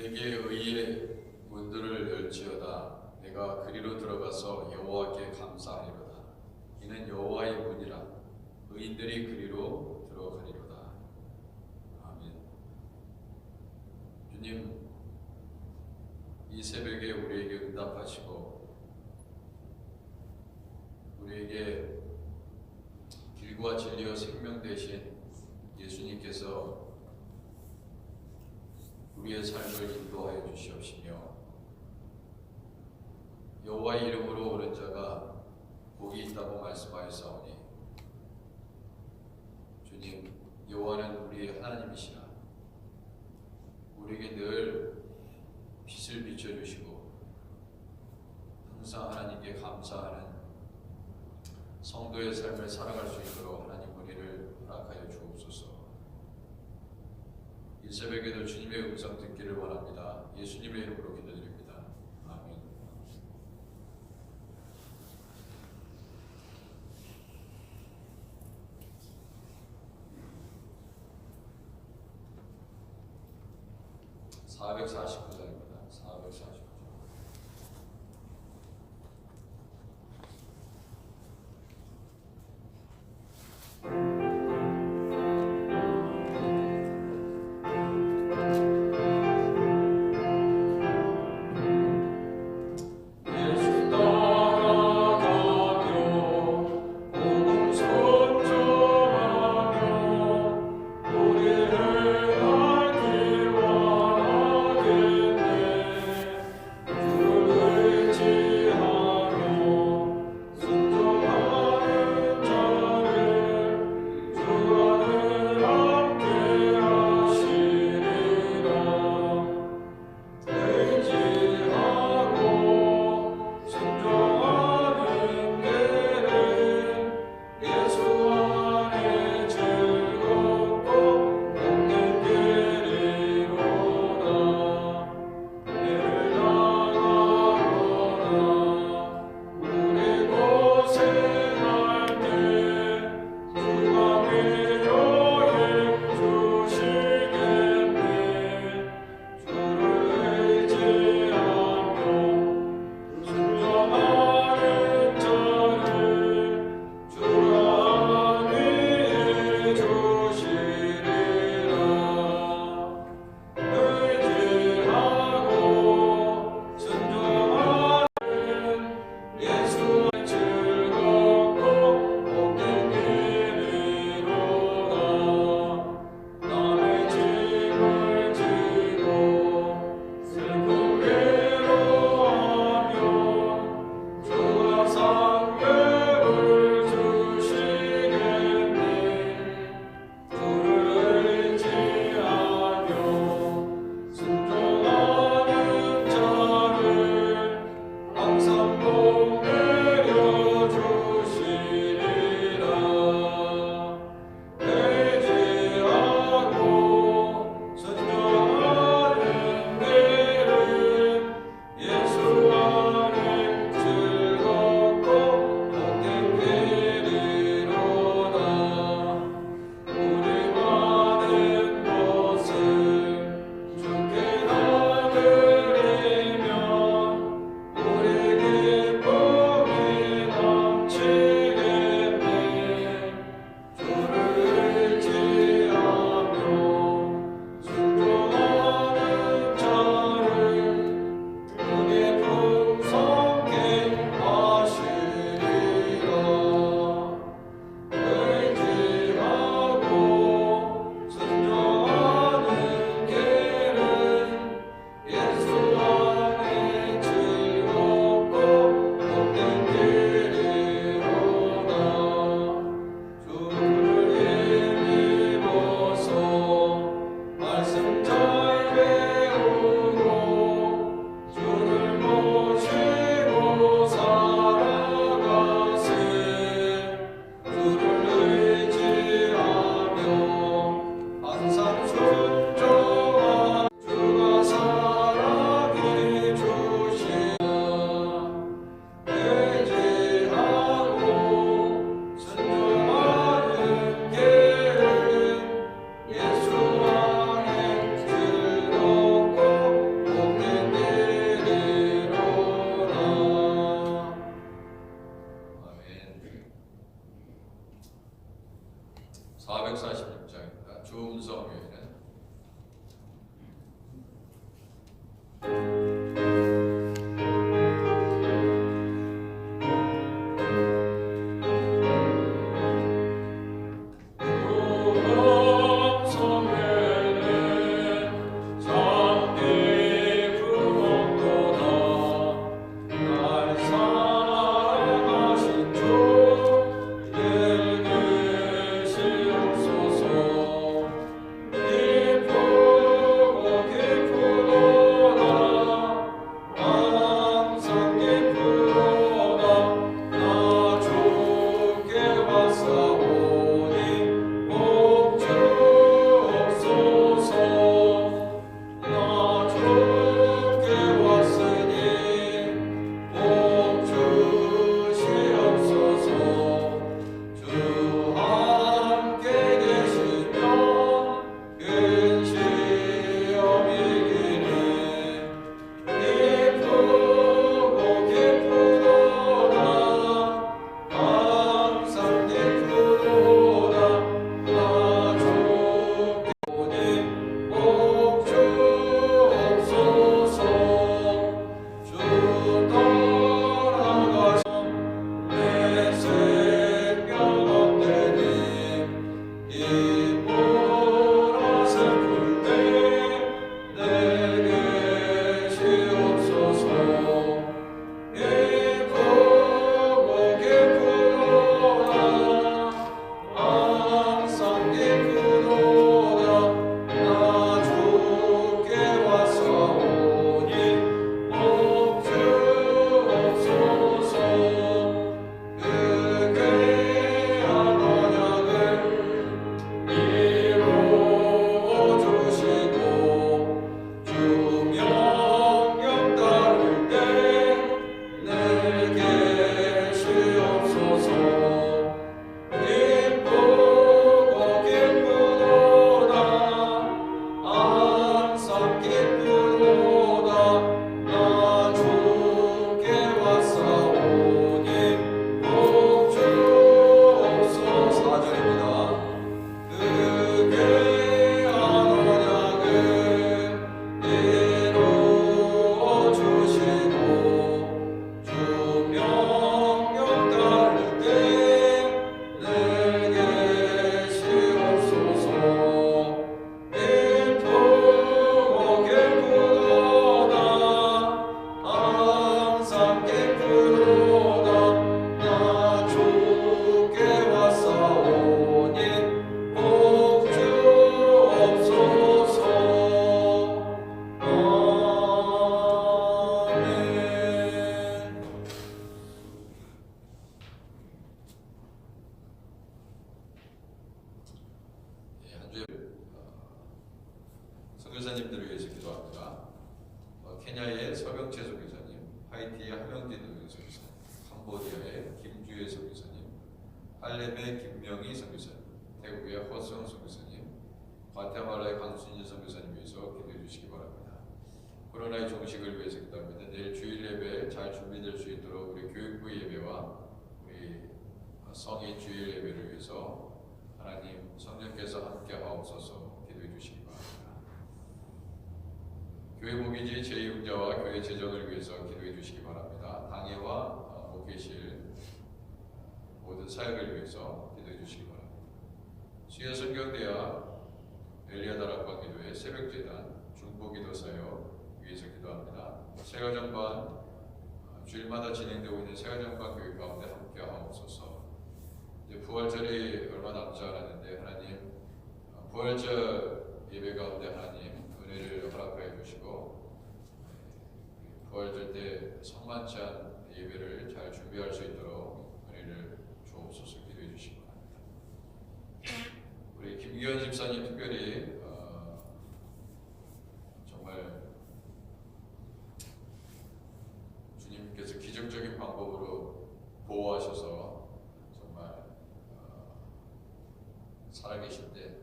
내게 의의 문들을 열지어다. 내가 그리로 들어가서 여호와께 감사하리로다. 이는 여호와의 문이라. 의인들이 그리로 들어가리로다. 아멘. 주님, 이 새벽에 우리에게 응답하시고 우리에게 길과 진리와 생명 되신 예수님께서 우리의 삶을 인도하여 주시옵시며, 여호와의 이름으로 오는 자가 복이 있다고 말씀하였사오니, 주님, 여호와는 우리의 하나님이시라. 우리에게 늘 빛을 비춰주시고 항상 하나님께 감사하는 성도의 삶을 살아갈 수 있도록 하나님 우리를 허락하여 주옵소서. 이 새벽에도 주님의 음성 듣기를 원합니다. 예수님의 이름으로 기도드립니다. 아멘. (449장입니다) 449장. 케냐의 서병채 선교사님, 하이티의 하명진 선교사님, 캄보디아의 김주혜 선교사님, 할렘의 김명희 선교사님, 태국의 허수영 선교사님, 과테말라의 강순진 선교사님 위해서 기도해 주시기 바랍니다. 코로나의 종식을 위해서 기도합니다. 내일 주일 예배 잘 준비될 수 있도록 우리 교육부 예배와 우리 성인 주일 예배를 위해서 하나님 성령께서 함께 하옵소서 기도해 주시기 바랍니다. 교회 목이지 제2훈자와 교회 재정을 위해서 기도해 주시기 바랍니다. 당회와 목회실 모든 사역을 위해서 기도해 주시기 바랍니다. 수요 성경대학 엘리아다락방기도회 새벽재단 중보기도사역 위해서 기도합니다. 새가정반 주일마다 진행되고 있는 새가정반 교육 가운데 함께 하옵소서. 이제 부활절이 얼마 남지 않았는데 하나님 부활절 예배 가운데 하나님 은혜를 허락하여 주시고 부활절 때 성만찬 예배를 잘 준비할 수 있도록 은혜를 주옵소서 기도해 주시기 바랍니다. 우리 김기현 집사님 특별히 정말 주님께서 기적적인 방법으로 보호하셔서 정말 살아계실 때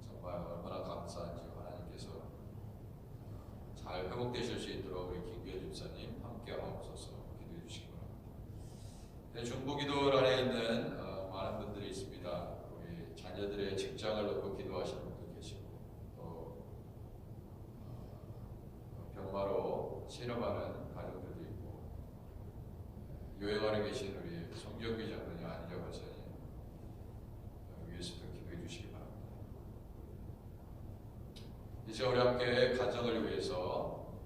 정말 얼마나 감사한지 하나님께서 잘 회복되실 수 있도록 우리 김기현 집사님 함께 하옵소서 기도해 주시기 바랍니다. 중보기도 안에 있는 많은 분들이 있습니다. 우리 자녀들의 직장을 놓고 기도하시는 분도 계시고 또 병마로 실험하는 가족들도 있고 요양원에 계신 우리 송정기 장로님, 안희정 권사님 위해서도 기도해 주시기 바랍니다. 이제 우리 함께 가정을 위해서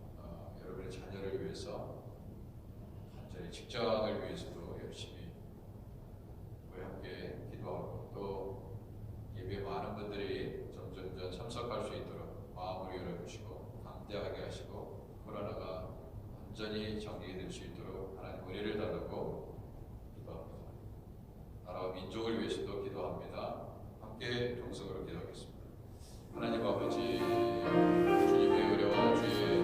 여러분의 자녀를 위해서 간절히 직장을 위해서도 열심히 우리 함께 기도하고 또 예배에 많은 분들이 점점 참석할 수 있도록 마음을 열어주시고 담대하게 하시고 코로나가 완전히 정리될 수 있도록 하나님 은혜를 달라고 기도합니다. 나라와 민족을 위해서도 기도합니다. 함께 동성으로 기도하겠습니다. 하나님 아버지, 주님의 의뢰와 주의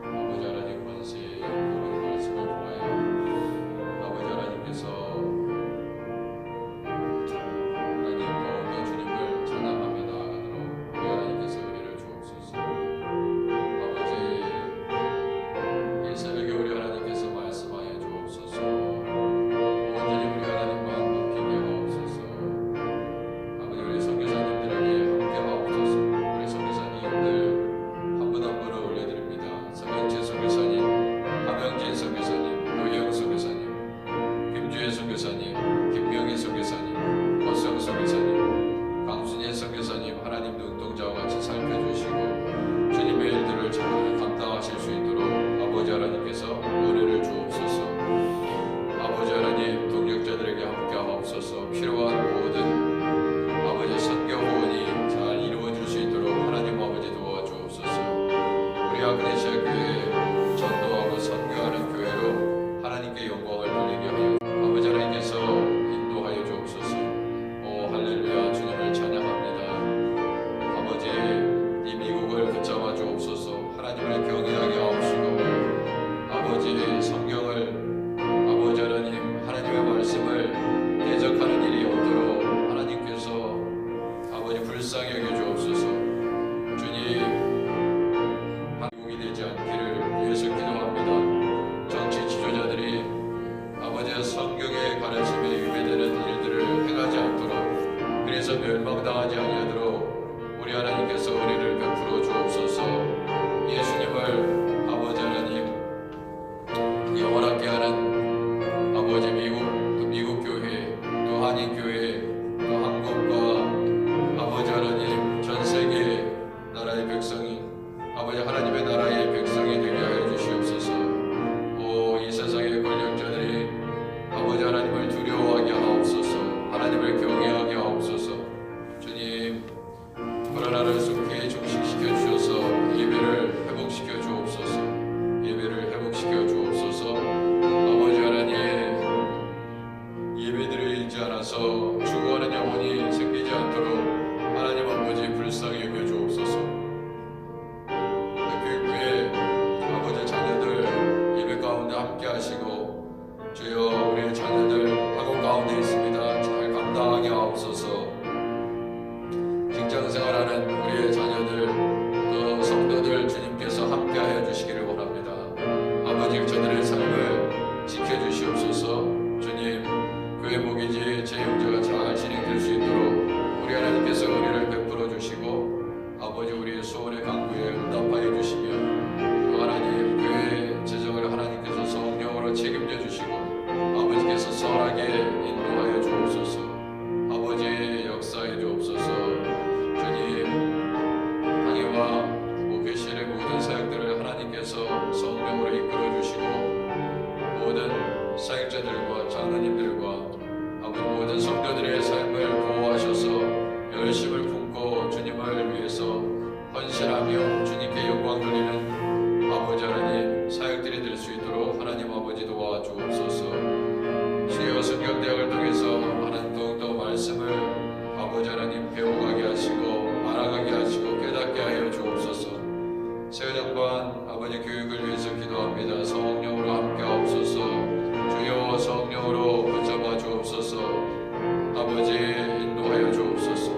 아버지 하나님 권세 모든 말씀을 통하여 아버지 하나님께서 하나님 더욱더 주님을 찬양하며 나아가도록 우리 하나님께서 은혜를 주옵소서. 아버지, 이 새벽에 우리 하나님께서 말씀하여 주옵소서. 온전히 우리 하나님과 높이게 하옵소서. 아버지, 우리 선교사님들에게 함께 하옵소서. 우리 선교사님들 한 분 한 분을 올려드립니다. 서명재 선교사님, 하명진 선교사님, 노희영 선교사님, 김주혜 선교사님, 김명희 선교사님, 허수영 선교사님, 강순예 선교사님, 하나님 눈동자와 같이 살펴주시고 주님의 일들을 잘 감당하실 수 있도록 아버지 하나님께서 은혜를 주옵소서. 아버지 하나님 동력자들에게 함께 하옵소서. 필요한 모든 아버지 선교 후원이 잘 이루어질 수 있도록 하나님 아버지 도와주옵소서. 우리 아그네시아 교회 전도하고 선교하는 교회로 하나님께 영광을 돌리게 하여 아버지 하나님께서 인도하여 주옵소서. 오 할렐루야, 주님을 찬양합니다. 아버지, 이 미국을 붙잡아 주옵소서. 하나님을 경외하게 하옵시고 아버지 성경을 아버지 하나님 하나님의 말씀을 대적하는 일이 없도록 하나님께서 아버지 불쌍히 여겨 주옵소서. 주님, 한국이 되지 않기를 위해서 기도합니다. 정치 지도자들이 아버지의 성경의 가르침에 위배되는 일들을 행하지 않도록, 그래서 멸망당하지 아니하도록 우리 하나님께서 은혜를 베풀어 주옵소서. 예수님을 아버지 하나님 영원하게 하는 아버지 미국, 또 미국 교회, 또 한인 교회, 또 한국과 아버지 하나님 전 세계 나라의 백성이 아버지 하나님의 나라의 백성이 되게 하여 주시옵소서. 아버지 교육을 위해서 기도합니다. 성령으로 함께 하옵소서. 주여 성령으로 붙잡아 주옵소서. 아버지 인도하여 주옵소서.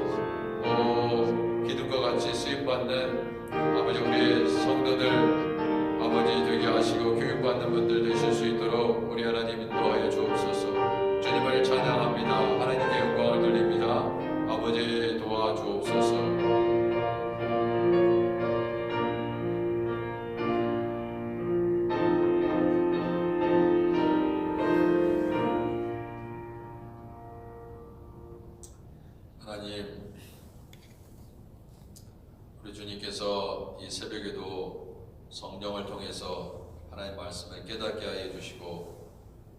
기둥과 같이 쓰임받는 아버지 우리 성도들 아버지 되게 하시고 교육받는 분들 되실 수 있도록 우리 하나님 인도하여 주옵소서. 주님을 찬양합니다. 하나님께 영광을 돌립니다. 아버지 도와주옵소서. 하나님, 우리 주님께서 이 새벽에도 성령을 통해서 하나님 말씀을 깨닫게 하여 주시고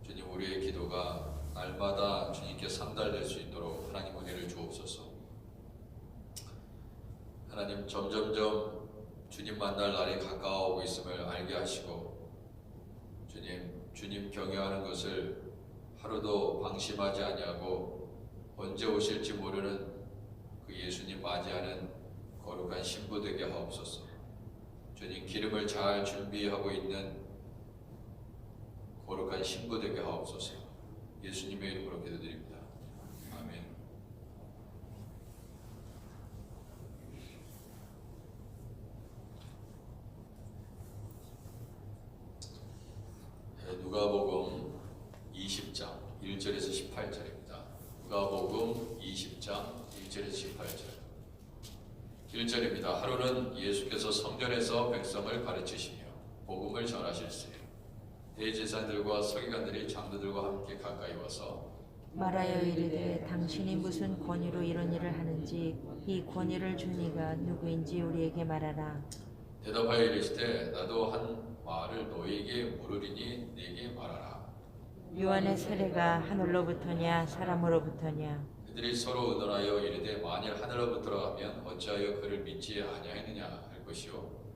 주님 우리의 기도가 날마다 주님께 상달될 수 있도록 하나님 은혜를 주옵소서. 하나님 점점점 주님 만날 날이 가까워오고 있음을 알게 하시고 주님 경외하는 것을 하루도 방심하지 아니하고 언제 오실지 모르는 그 예수님 맞이하는 거룩한 신부 되게 하옵소서. 주님 기름을 잘 준비하고 있는 거룩한 신부 되게 하옵소서. 예수님의 이름으로 기도드립니다. 아멘. 누가복음 20장 1절에서 18절입니다. 누가복음 20장 1절에서 18절. 1절입니다. 하루는 예수께서 성전에서 백성을 가르치시며 복음을 전하실세. 대제사장들과 서기관들이 장로들과 함께 가까이 와서 말하여 이르되 당신이 무슨 권위로 이런 일을 하는지 이 권위를 준 이가 누구인지 우리에게 말하라. 대답하여 이르시되 나도 한 말을 너희에게 물으리니 내게 말하라. 요한의 세례가 하늘로부터냐 사람으로부터냐. 그들이 서로 의논하여 이르되 만일 하늘로부터라 하면 어찌하여 그를 믿지 아니하였느냐 할 것이요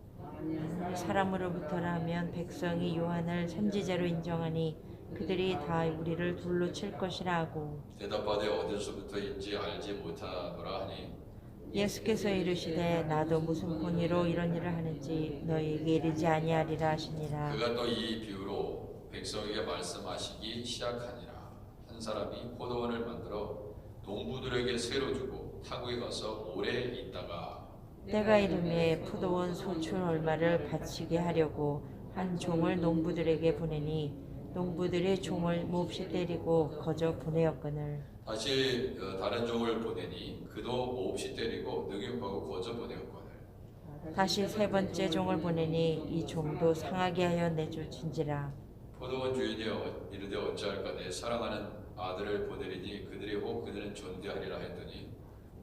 사람으로부터라 하면 백성이 요한을 선지자로 인정하니 그들이 다 우리를 돌로 칠 것이라 하고. 대답하되 어디서부터인지 알지 못하노라 하니 예수께서 이르시되 나도 무슨 권위로 이런 일을 하는지 너희에게 이르지 아니하리라 하시니라. 그가 또 이 비유로 백성에게 말씀하시기 시작하니라. 한 사람이 포도원을 만들어 농부들에게 새로 주고 타국에 가서 오래 있다가 때가 이름에 포도원 소출 얼마를 바치게 하려고 한 종을 농부들에게 보내니 농부들이 종을 몹시 때리고 거저 보내었거늘. 다시 다른 종을 보내니 그도 몹시 때리고 능욕하고 거저 보내었거늘. 다시 세 번째 종을 보내니 이 종도 상하게 하여 내쫓은지라. 포도원 주인이 이르되 어찌할까 내 사랑하는 아들을 보내리니 그들이 혹 그들은 존대하리라 했더니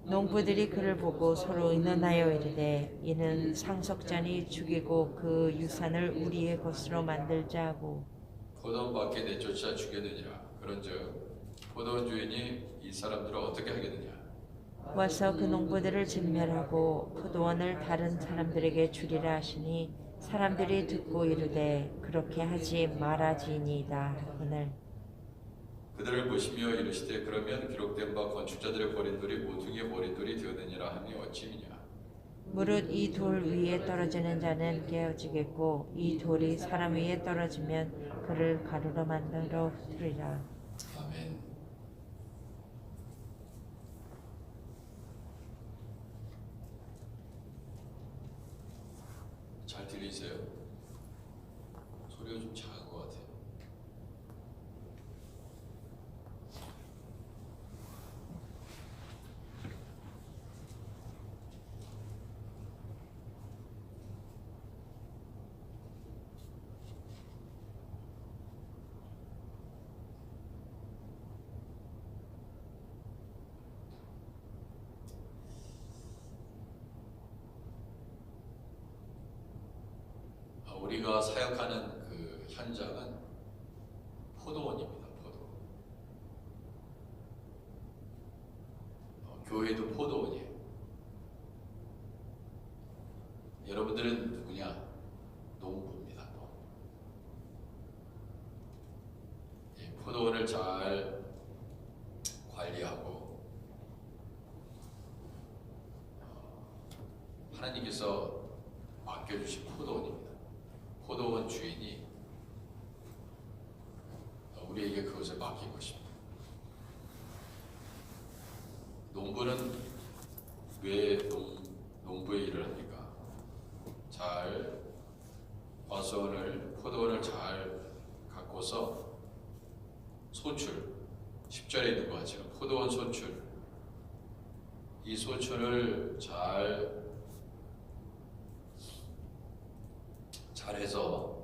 농부들이 그를 보고 서로 의논하여 이르되 이는 상속자니 죽이고 그 유산을 우리의 것으로 만들자 하고. 포도원 밖에 내쫓아 죽였느니라. 그런즉 포도원 주인이 이 사람들을 어떻게 하겠느냐. 와서 그 농부들을 진멸하고 포도원을 다른 사람들에게 주리라 하시니 사람들이 듣고 이르되 그렇게 하지 말아지이니이다 하거늘. 그들을 보시며 이르시되 그러면 기록된 바 건축자들의 버린 돌이 모퉁이의 버린 돌이 되었느니라 하니 어찌미냐. 무릇 이 돌 위에 떨어지는 자는 깨어지겠고 이 돌이 사람 위에 떨어지면 그를 가루로 만들어 흩으리라. 아멘. 잘 들리세요? 소리가 좀 작은 것 같아요. 우리가 사역하는 그 현장은 포도원입니다. 포도원. 교회도 포도원이에요. 여러분들은 누구냐? 농부입니다. 포도원을 잘 관리하고 하나님께서 맡겨주신 포도원입니다. 포도원 주인이 우리에게 그것을 맡긴 것입니다. 농부는 왜 농부의 일을 합니까? 잘 포도원을 잘 가꿔서 소출, 10절에 있는 것 같지만 포도원 소출, 이 소출을 잘해서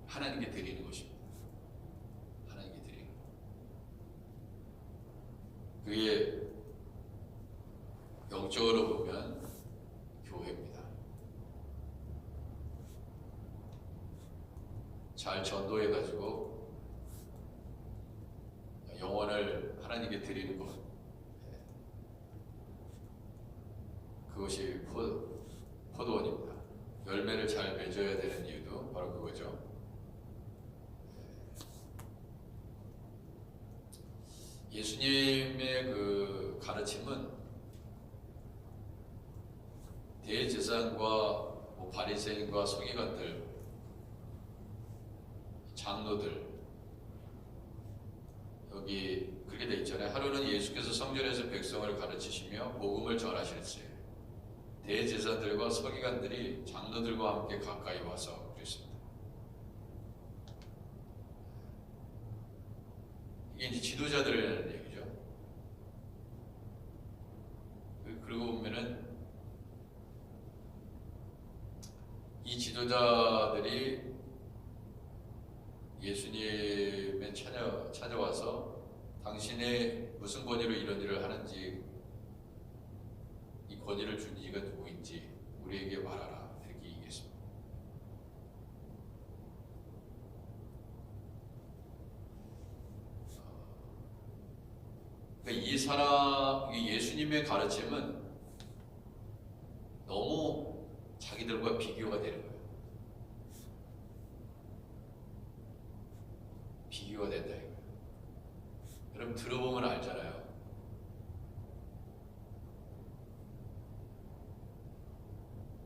하나님께 드리는 것입니다. 하나님께 드리는 것. 그게 영적으로 보면 교회입니다. 잘 전도해가지고 영혼을 하나님께 드리는 것, 그것이 포도원입니다. 열매를 잘 맺어야 되는 이유도 바로 그거죠. 예수님의 그 가르침은 대제사장과 바리새인과 서기관들, 장로들, 여기 그렇게 돼 있잖아요. 하루는 예수께서 성전에서 백성을 가르치시며 복음을 전하실세 대제사들과 서기관들이 장로들과 함께 가까이 와서 그랬습니다. 이게 이제 지도자들이라는 얘기죠. 그리고 보면은 이 지도자들이 예수님에 찾아와서 당신의 무슨 권위로 이런 일을 하는지, 이 권위를 준 이가 누구인지 우리에게 말하라, 이렇게 얘기했습니다. 그러니까 이 예수님의 가르침은 너무 자기들과 비교가 되는 거예요. 비교가 된다 이거예요. 여러분 들어보면 알잖아요.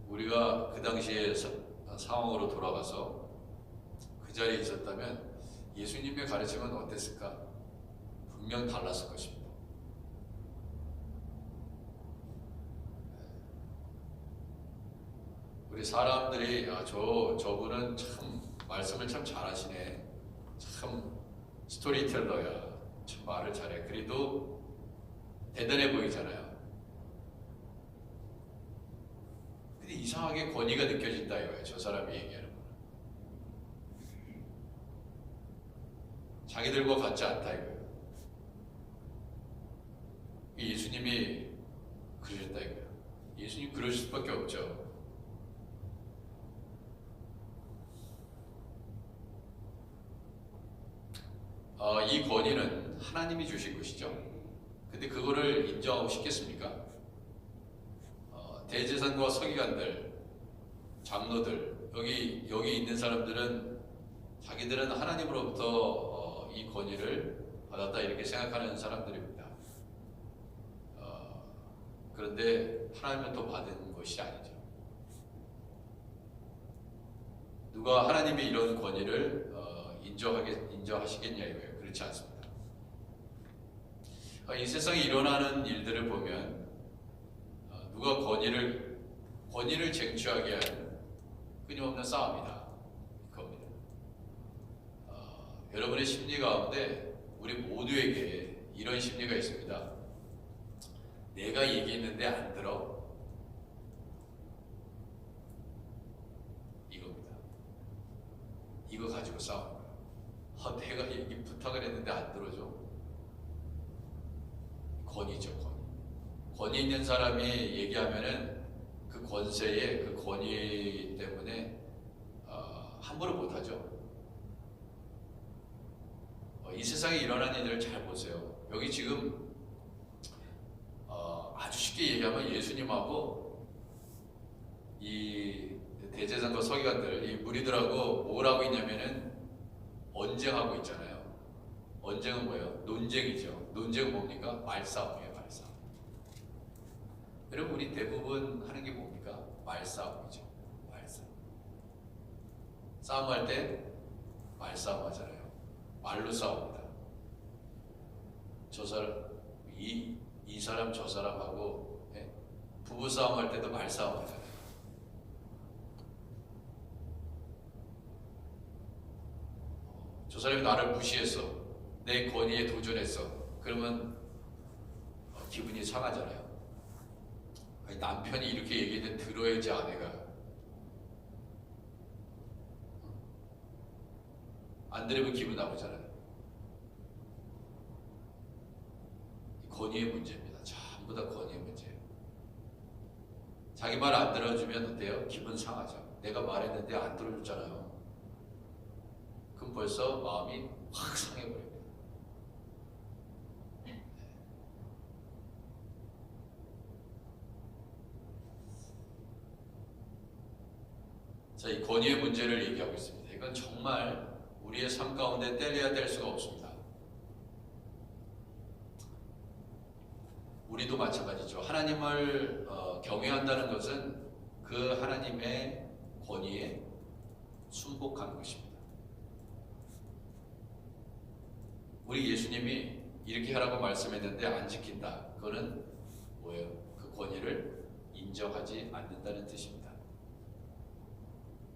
우리가 그 당시에 상황으로 돌아가서 그 자리에 있었다면 예수님의 가르침은 어땠을까? 분명 달랐을 것입니다. 우리 사람들이 저분은 참 말씀을 참 잘하시네, 참 스토리텔러야, 참 말을 잘해, 그래도 대단해 보이잖아요. 근데 이상하게 권위가 느껴진다 이거예요. 저 사람이 얘기하는 거는 자기들과 같지 않다 이거예요. 예수님이 그러셨다 이거예요. 예수님 그러실 수밖에 없죠. 이 권위는 하나님이 주신 것이죠. 근데 그거를 인정하고 싶겠습니까? 대제사장과 서기관들, 장로들, 여기 있는 사람들은 자기들은 하나님으로부터 이 권위를 받았다 이렇게 생각하는 사람들입니다. 그런데 하나님은 또 받은 것이 아니죠. 누가 하나님의 이런 권위를 인정하시겠냐 이거예요. 그렇지 않습니다. 이 세상에 일어나는 일들을 보면 누가 권위를 쟁취하게 하는 끊임없는 싸움이다 이겁니다. 여러분의 심리 가운데 우리 모두에게 이런 심리가 있습니다. 내가 얘기했는데 안 들어, 이겁니다. 이거 가지고 싸우는 거예요. 내가 부탁을 했는데 안 들어줘. 권위죠, 권위. 권위 있는 사람이 얘기하면은 그 권세에, 그 권위 때문에 함부로 못하죠. 이 세상에 일어난 일들을 잘 보세요. 여기 지금 아주 쉽게 얘기하면 예수님하고 이 대제사장과 서기관들, 이 무리들하고 뭘 하고 있냐면은 언쟁하고 있잖아요. 언쟁은 뭐예요? 논쟁이죠. 논쟁은 뭡니까? 말싸움이에요, 말싸움. 여러분 우리 대부분 하는 게 뭡니까? 말싸움이죠. 말싸움. 싸움할 때 말싸움 하잖아요. 말로 싸웁니다. 저 사람, 이 사람 저 사람하고 부부 싸움할 때도 말싸움 하잖아요. 저 사람이 나를 무시했어. 내 권위에 도전했어. 그러면 기분이 상하잖아요. 아니, 남편이 이렇게 얘기했는데 들어야지 아내가. 안 들으면 기분 나쁘잖아요. 권위의 문제입니다. 전부 다 권위의 문제예요. 자기 말 안 들어주면 어때요? 기분 상하죠. 내가 말했는데 안 들어줬잖아요. 그럼 벌써 마음이 확 상해버립니다. 자, 이 권위의 문제를 얘기하고 있습니다. 이건 정말 우리의 삶 가운데 떼려야 뗄 수가 없습니다. 우리도 마찬가지죠. 하나님을 경외한다는 것은 그 하나님의 권위에 순복하는 것입니다. 우리 예수님이 이렇게 하라고 말씀했는데 안 지킨다. 그거는 뭐예요? 그 권위를 인정하지 않는다는 뜻입니다.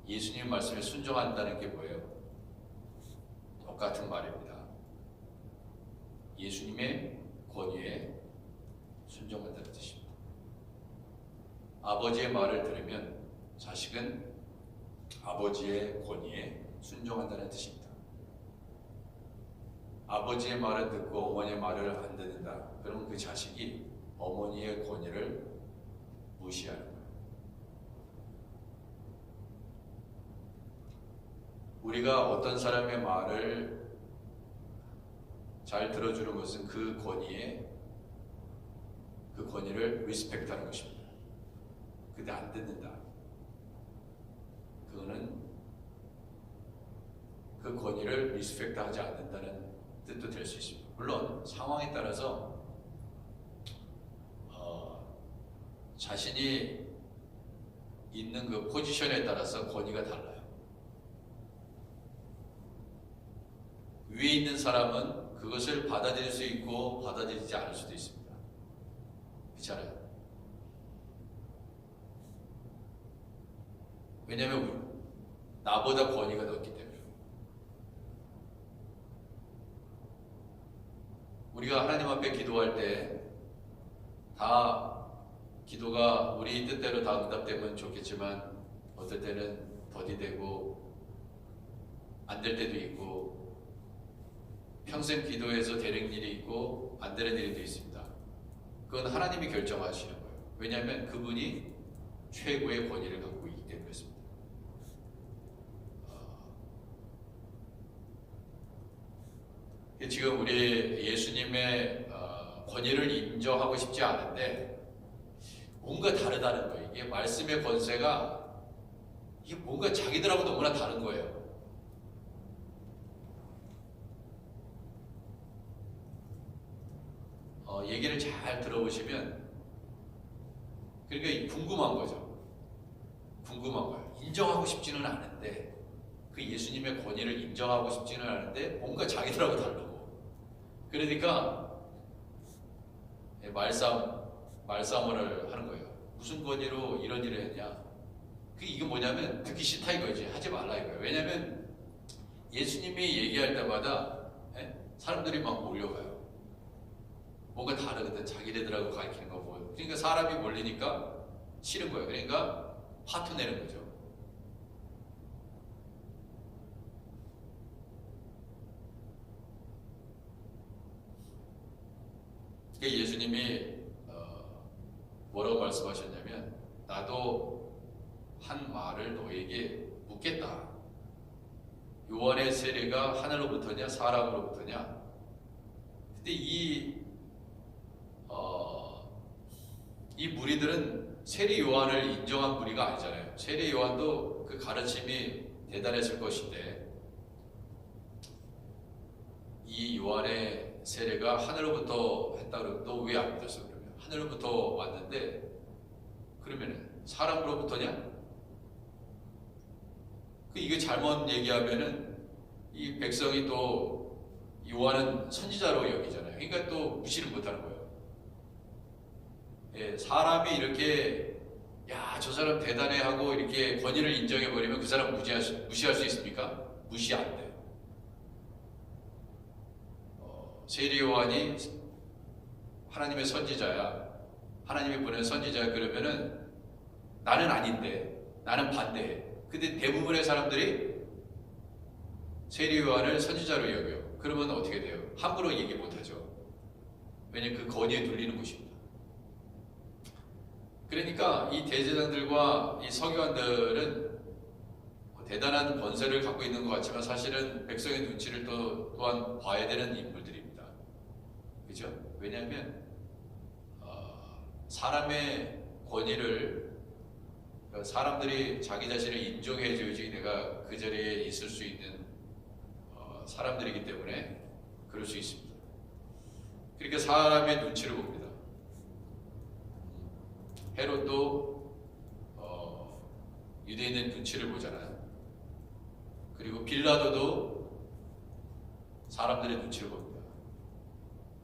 예수님 말씀에 순종한다는 게 뭐예요? 똑같은 말입니다. 예수님의 권위에 순종한다는 뜻입니다. 아버지의 말을 들으면 자식은 아버지의 권위에 순종한다는 뜻입니다. 아버지의 말을 듣고 어머니의 말을 안 듣는다. 그러면 그 자식이 어머니의 권위를 무시하는 거예요. 우리가 어떤 사람의 말을 잘 들어주는 것은 그 권위를 리스펙트하는 것입니다. 근데 안 듣는다. 그거는 그 권위를 리스펙트하지 않는다는 뜻도 될 수 있습니다. 물론 상황에 따라서 자신이 있는 그 포지션에 따라서 권위가 달라요. 위에 있는 사람은 그것을 받아들일 수 있고 받아들이지 않을 수도 있습니다. 그렇잖아요. 왜냐하면 나보다 권위가 높기 때문에. 우리가 하나님 앞에 기도할 때 다 기도가 우리 뜻대로 다 응답되면 좋겠지만 어떨 때는 더디되고 안 될 때도 있고 평생 기도해서 되는 일이 있고 안 되는 일도 있습니다. 그건 하나님이 결정하시는 거예요. 왜냐하면 그분이 최고의 권위를 갖고 있기 때문에 그렇습니다. 지금 우리 예수님의 권위를 인정하고 싶지 않은데 뭔가 다르다는 거예요. 이게 말씀의 권세가 이게 뭔가 자기들하고 너무나 다른 거예요. 얘기를 잘 들어보시면 그러니까 궁금한 거죠. 궁금한 거예요. 인정하고 싶지는 않은데 그 예수님의 권위를 인정하고 싶지는 않은데 뭔가 자기들하고 다르고 그러니까 말싸움을 하는 거예요. 무슨 권위로 이런 일을 했냐? 이게 뭐냐면 듣기 싫다 이거지. 하지 말라 이거예요. 왜냐하면 예수님이 얘기할 때마다 사람들이 막 몰려가요. 뭔가 다르거든. 자기네들하고 가르치는 거 보여. 그러니까 사람이 몰리니까 싫은 거예요. 그러니까 화투 내는 거죠. 예수님이 뭐라고 말씀하셨냐면 나도 한 말을 너에게 묻겠다. 요한의 세례가 하늘로부터냐 사람으로부터냐? 근데 이 무리들은 세례 요한을 인정한 무리가 아니잖아요. 세례 요한도 그 가르침이 대단했을 것인데 이 요한의 세례가 하늘로부터 했다 그러면 너 왜 안 믿었어? 그러면 하늘로부터 왔는데 그러면 사람으로부터냐? 이게 잘못 얘기하면은 이 백성이 또 요한은 선지자로 여기잖아요. 그러니까 또 무시를 못하는 거예요. 예, 사람이 이렇게 야, 저 사람 대단해 하고 이렇게 권위를 인정해 버리면 그 사람 무시할 수 있습니까? 무시 안 돼요. 세리 요한이 하나님의 선지자야. 하나님이 보낸 선지자야. 그러면은 나는 아닌데, 나는 반대해. 근데 대부분의 사람들이 세리 요한을 선지자로 여겨요. 그러면 어떻게 돼요? 함부로 얘기 못하죠. 왜냐면 그 권위에 눌리는 것입니다. 그러니까 이 대제사장들과 이 서기관들은 대단한 권세를 갖고 있는 것 같지만 사실은 백성의 눈치를 또한 봐야 되는 인물들입니다. 그죠? 왜냐하면 사람의 권위를 사람들이 자기 자신을 인정해 줘야지 내가 그 자리에 있을 수 있는 사람들이기 때문에 그럴 수 있습니다. 그러니까 사람의 눈치를 봅니다. 헤롯도 유대인의 눈치를 보잖아요. 그리고 빌라도도 사람들의 눈치를 봅니다.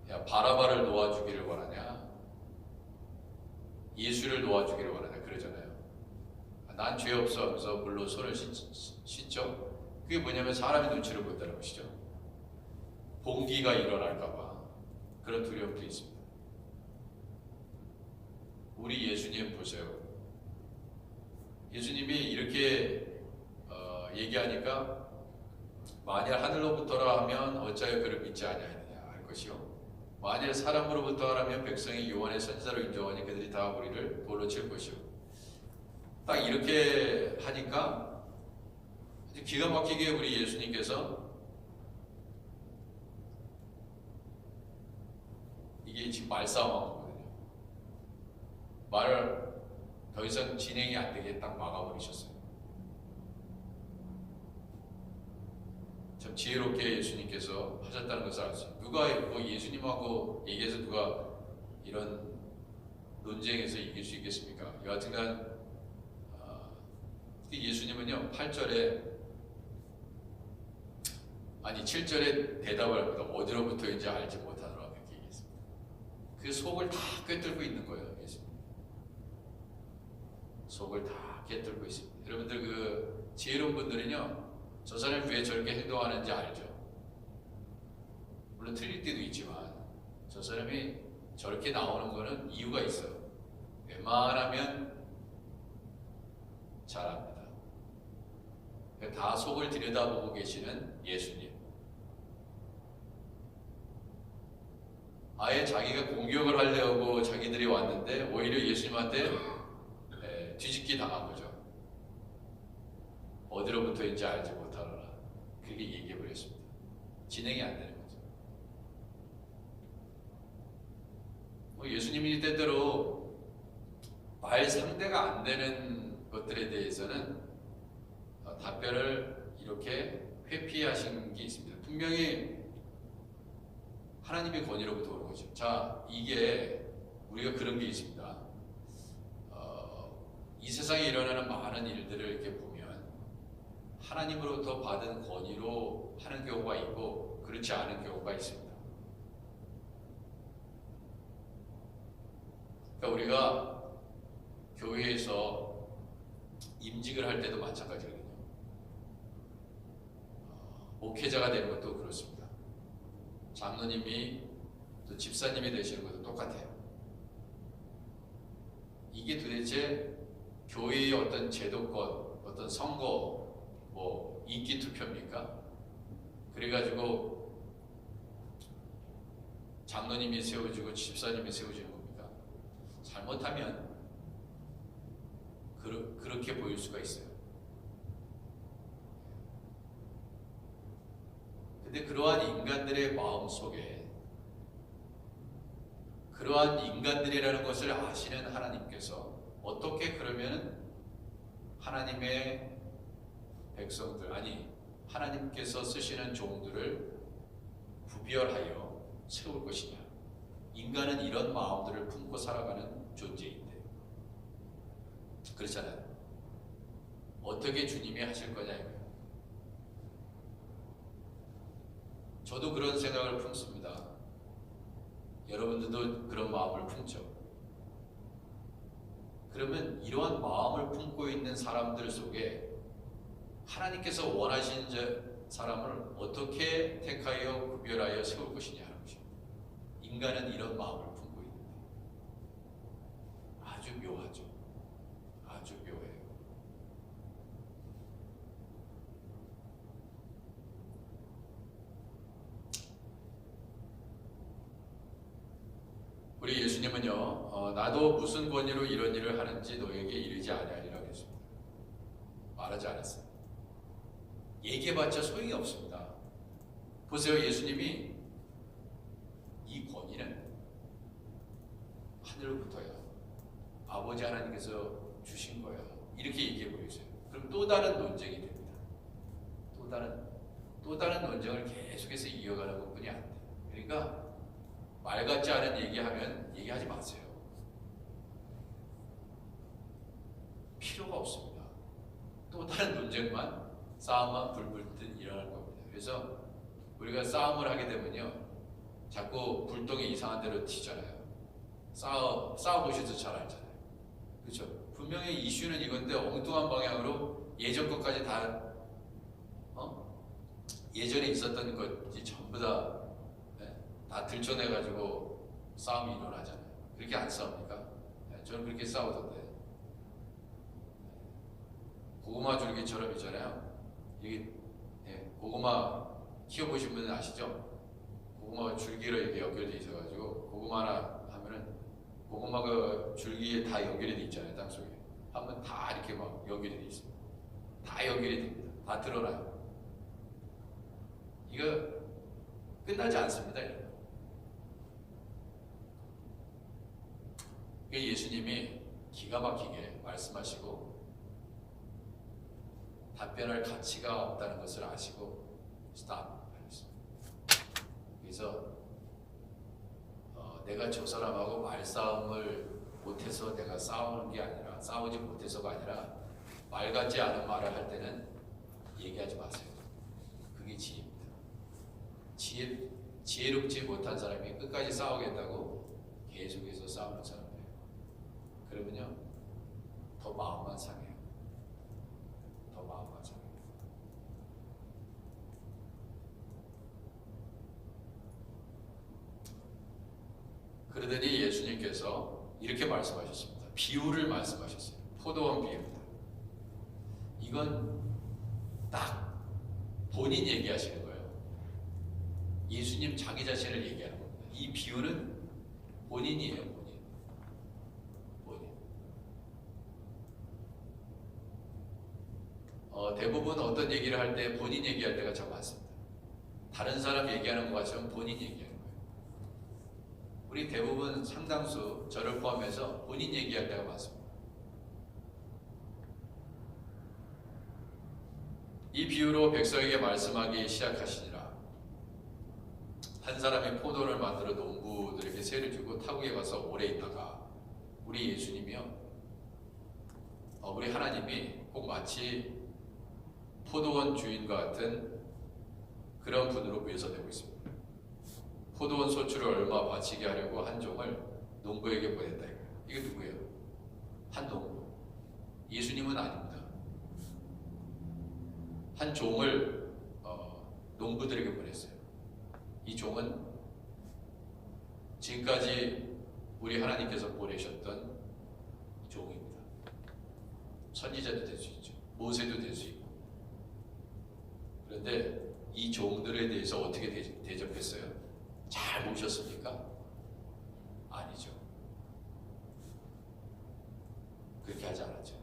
야, 바라바를 놓아주기를 원하냐? 예수를 놓아주기를 원하냐? 그러잖아요. 난 죄 없어 하면서 물로 손을 씻죠. 그게 뭐냐면 사람의 눈치를 본다는 것이죠. 봉기가 일어날까봐 그런 두려움도 있습니다. 우리 예수님 보세요. 예수님이 이렇게 얘기하니까 만일 하늘로부터라 하면 어찌하여 그를 믿지 아니하느냐 할 것이요. 만일 사람으로부터라면 백성이 요한의 선지자로 인정하니 그들이 다 우리를 돌로 칠 것이요. 딱 이렇게 하니까 기가 막히게 우리 예수님께서 이게 지금 말싸움하는 거거든요. 말을 더 이상 진행이 안 되게 딱 막아버리셨어요. 참 지혜롭게 예수님께서 하셨다는 것을 알 수 있어요. 누가 뭐 예수님하고 얘기해서 누가 이런 논쟁에서 이길 수 있겠습니까? 여하튼간 예수님은요 7절에 대답을 합니다. 어디로부터인지 알지 못하노라 그렇게 얘기했습니다. 그 속을 다 꿰뚫고 있는 거예요. 예수님 속을 다 꿰뚫고 있습니다. 여러분들 그 지혜로운 분들은요 저 사람이 왜 저렇게 행동하는지 알죠. 물론 틀릴 때도 있지만 저 사람이 저렇게 나오는 거는 이유가 있어요. 웬만하면 잘합니다. 다 속을 들여다보고 계시는 예수님. 아예 자기가 공격을 하려고 자기들이 왔는데 오히려 예수님한테 뒤집기 당한 거죠. 어디로부터인지 알지 못하노라. 그렇게 얘기해버렸습니다. 진행이 안 되는 거죠. 예수님이 때때로 말 상대가 안 되는 것들에 대해서는 답변을 이렇게 회피하신 게 있습니다. 분명히 하나님의 권위로부터 오는 거죠. 자, 이게 우리가 그런 게 있습니다. 이 세상에 일어나는 많은 일들을 이렇게 보면 하나님으로부터 받은 권위로 하는 경우가 있고 그렇지 않은 경우가 있습니다. 그러니까 우리가 교회에서 임직을 할 때도 마찬가지거든요. 목회자가 되는 것도 그렇습니다. 장로님이 또 집사님이 되시는 것도 똑같아요. 이게 도대체 교회의 어떤 제도권, 어떤 선거, 뭐 인기 투표입니까? 그래가지고 장로님이 세워지고 집사님이 세워지는 겁니까? 잘못하면 그렇게 보일 수가 있어요. 근데 그러한 인간들의 마음 속에 그러한 인간들이라는 것을 아시는 하나님께서 어떻게 그러면 하나님의 백성들, 아니 하나님께서 쓰시는 종들을 구별하여 세울 것이냐. 인간은 이런 마음들을 품고 살아가는 존재인데 그렇잖아요. 어떻게 주님이 하실 거냐 이거예요. 저도 그런 생각을 품습니다. 여러분들도 그런 마음을 품죠. 그러면 이러한 마음을 품고 있는 사람들 속에 하나님께서 원하시는 사람을 어떻게 택하여 구별하여 세울 것이냐 하는 것입니다. 인간은 이런 마음을 품고 있는데 아주 묘하죠. 아주 묘해요. 우리 예수님은요, 나도 무슨 권위로 이런 일을 하는지 너에게 이르지 아니하리라고 했습니다. 말하지 않았어요. 얘기해봤자 소용이 없습니다. 보세요, 예수님이 이 권위는 하늘로부터야. 아버지 하나님께서 주신 거야. 이렇게 얘기해 보이세요. 그럼 또 다른 논쟁이 됩니다. 또 다른 논쟁을 계속해서 이어가는 것뿐이 안 돼요. 그러니까 말 같지 않은 얘기하면 얘기하지 마세요. 필요가 없습니다. 또 다른 논쟁만, 싸움만 불불 일어날 겁니다. 그래서 우리가 싸움을 하게 되면요, 자꾸 불똥이 이상한 데로 튀잖아요. 싸워보셔도 잘 알잖아요. 그렇죠? 분명히 이슈는 이건데 엉뚱한 방향으로 예전 것까지 다 예전에 있었던 것이 전부 다 들춰내가지고 싸움이 일어나잖아요. 그렇게 안 싸웁니까? 저는 그렇게 싸우던데. 고구마 줄기처럼 있잖아요. 이게 고구마 키워보신 분은 아시죠? 고구마가 줄기로 이렇게 연결돼 있어가지고 고구마 하나 하면은 고구마 그 줄기에 다 연결이 돼 있잖아요. 땅속에 하면 다 이렇게 막 연결이 돼 있습니다. 다 연결이 됩니다. 다 드러나요. 이거 끝나지 않습니다. 여러분. 예수님이 기가 막히게 말씀하시고 답변할 가치가 없다는 것을 아시고 스탑 하셨습니다. 그래서 내가 저 사람하고 말싸움을 못해서 내가 싸우지 못해서가 아니라 말 같지 않은 말을 할 때는 얘기하지 마세요. 그게 지혜입니다. 지혜롭지 못한 사람이 끝까지 싸우겠다고 계속해서 싸우는 사람이에요. 그러면요, 더 마음만 상해요. 더 마음만 상해요. 그러더니 예수님께서 이렇게 말씀하셨습니다. 비유를 말씀하셨어요. 포도원 비유입니다. 이건 딱 본인 얘기하시는 거예요. 예수님 자기 자신을 얘기하는 겁니다. 이 비유는 본인이에요. 본인. 대부분 어떤 얘기를 할 때 본인 얘기할 때가 참 많습니다. 다른 사람 얘기하는 것 같으면 본인 얘기하는 거예요. 우리 대부분 상당수 저를 포함해서 본인 얘기할 때가 많습니다. 이 비유로 백성에게 말씀하기 시작하시니라. 한 사람이 포도를 만들어 농부들에게 세를 주고 타국에 가서 오래 있다가 우리 예수님이요, 우리 하나님이 꼭 마치 포도원 주인과 같은 그런 분으로 묘사되고 있습니다. 포도원 소출을 얼마 바치게 하려고 한 종을 농부에게 보냈다. 이게 누구예요? 한 농부. 예수님은 아닙니다. 한 종을 농부들에게 보냈어요. 이 종은 지금까지 우리 하나님께서 보내셨던 종입니다. 선지자도 될 수 있죠. 모세도 될 수 있고. 그런데 이 종들에 대해서 어떻게 대접했어요? 잘 모셨습니까? 아니죠. 그렇게 하지 않았죠.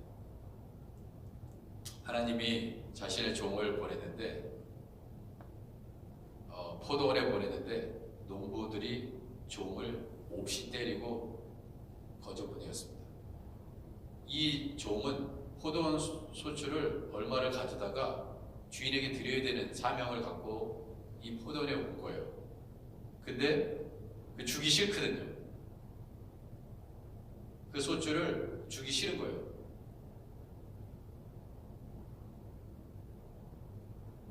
하나님이 자신의 종을 보냈는데 포도원에 보냈는데 농부들이 종을 몹시 때리고 거저 보내었습니다. 이 종은 포도원 소출을 얼마를 가져다가 주인에게 드려야 되는 사명을 갖고 이 포도원에 온 거예요. 근데 주기 싫거든요. 그 소출을 주기 싫은 거예요.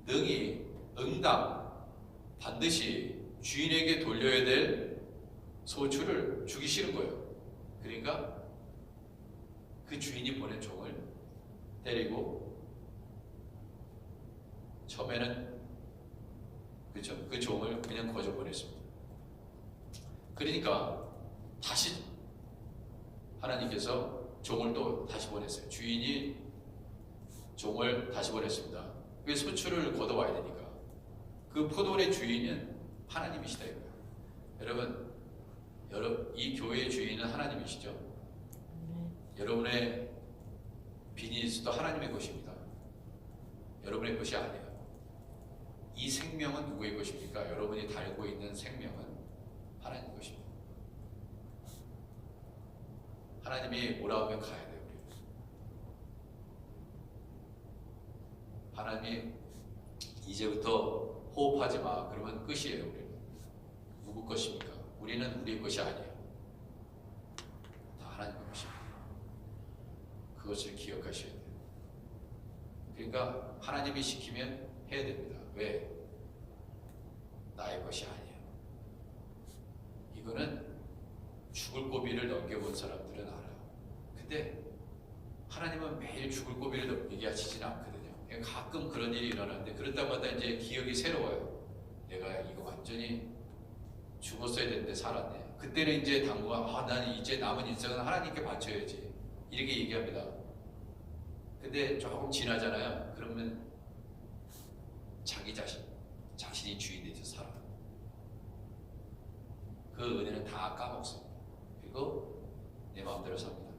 능히 응답 반드시 주인에게 돌려야 될 소출을 주기 싫은 거예요. 그러니까 그 주인이 보낸 종을 때리고 처음에는 그렇죠. 그 종을 그냥 거저 보냈습니다. 그러니까 다시 하나님께서 종을 또 다시 보냈어요. 주인이 종을 다시 보냈습니다. 왜 소출을 걷어와야 되니까. 그 포도원의 주인은 하나님이시다 이거예요. 여러분, 이 교회의 주인은 하나님이시죠. 여러분의 비즈니스도 하나님의 것입니다. 여러분의 것이 아니에요. 이 생명은 누구의 것입니까? 여러분이 달고 있는 생명은 하나님의 것입니다. 하나님이 오라 하면 가야 돼요. 우리. 하나님이 이제부터 호흡하지 마. 그러면 끝이에요. 우리는. 누구 것입니까? 우리는 우리의 것이 아니에요. 다 하나님의 것입니다. 그것을 기억하셔야 돼요. 그러니까 하나님이 시키면 해야 됩니다. 왜? 나의 것이 아니에요. 이거는 죽을 고비를 넘겨본 사람들은 알아요. 근데 하나님은 매일 죽을 고비를 넘기게 하시지는 않거든요. 가끔 그런 일이 일어나는데 그럴 때마다 이제 기억이 새로워요. 내가 이거 완전히 죽었어야 되는데 살았네. 그때는 이제 당부가 나는 이제 남은 인생은 하나님께 바쳐야지 이렇게 얘기합니다. 근데 조금 지나잖아요. 그러면 자기 자신이 주인 되서 살아. 그 은혜는 다 까먹습니다. 그리고 내 마음대로 삽니다.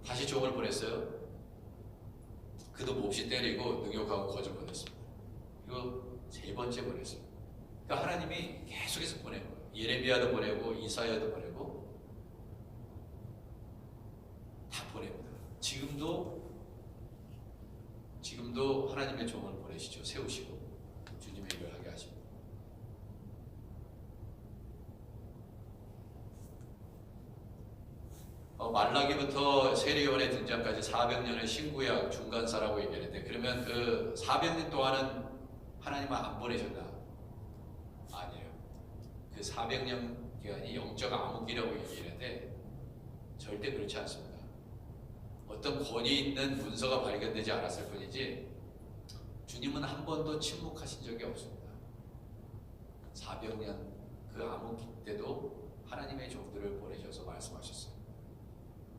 다시 종을 보냈어요. 그도 몹시 때리고 능욕하고 거저 보냈습니다. 그리고 세 번째 보냈어요. 그러니까 하나님이 계속해서 보낸 거예요. 예레미야도 보내고 이사야도 보내고 다 보냅니다. 지금도 하나님의 종을 보내시죠. 세우시고 주님의 일을 하게 하십니다. 말라기부터 세례요한의 등장까지 400년의 신구약 중간사라고 얘기하는데 그러면 그 400년 동안은 하나님은 안 보내셨나? 아니에요. 그 400년 기간이 영적 암흑기라고 얘기하는데 절대 그렇지 않습니다. 어떤 권위 있는 문서가 발견되지 않았을 뿐이지 주님은 한 번도 침묵하신 적이 없습니다. 400년 그 암흑기 때도 하나님의 종들을 보내셔서 말씀하셨어요.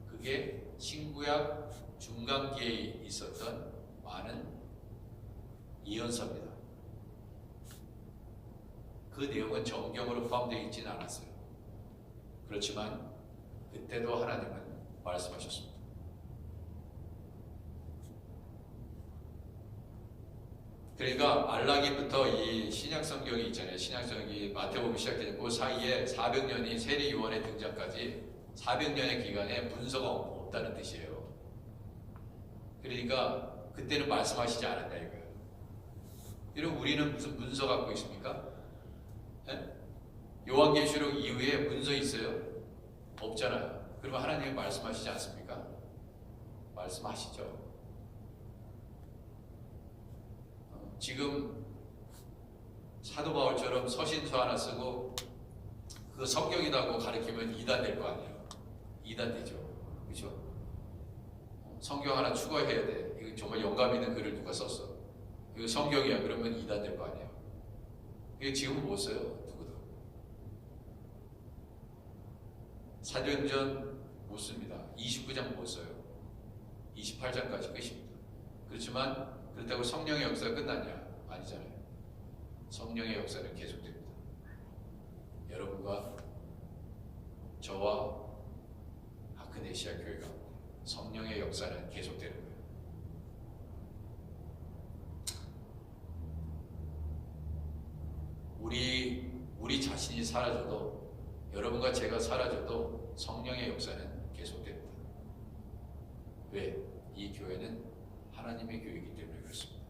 그게 신구약 중간기에 있었던 많은 예언서입니다. 그 내용은 정경으로 포함되어 있지는 않았어요. 그렇지만 그때도 하나님은 말씀하셨습니다. 그러니까 말라기부터 이 신약 성경이 있잖아요. 신약 성경이 마태복음 시작되는 그 사이에 400년이 세례 요한의 등장까지 400년의 기간에 문서가 없다는 뜻이에요. 그러니까 그때는 말씀하시지 않았다 이거예요. 여러분 우리는 무슨 문서 갖고 있습니까? 네? 요한계시록 이후에 문서 있어요? 없잖아요. 그러면 하나님이 말씀하시지 않습니까? 말씀하시죠. 지금 사도 바울처럼 서신서 하나 쓰고 그 성경이라고 가르치면 이단 될 거 아니에요. 이단 되죠. 그렇죠? 성경 하나 추가해야 돼. 이거 정말 영감 있는 글을 누가 썼어. 이거 성경이야. 그러면 이단 될 거 아니에요. 이게 지금 못 써요. 누구도. 사도행전 못 씁니다. 29장 못 써요. 28장까지 끝입니다. 그렇지만 그렇다고 성령의 역사가 끝났냐? 아니잖아요. 성령의 역사는 계속됩니다. 여러분과 저와 아크네시아 교회가 성령의 역사는 계속되는 거예요. 우리 자신이 사라져도 여러분과 제가 사라져도 성령의 역사는 계속됩니다. 왜? 이 교회는 하나님의 교회이기 때문에 그렇습니다.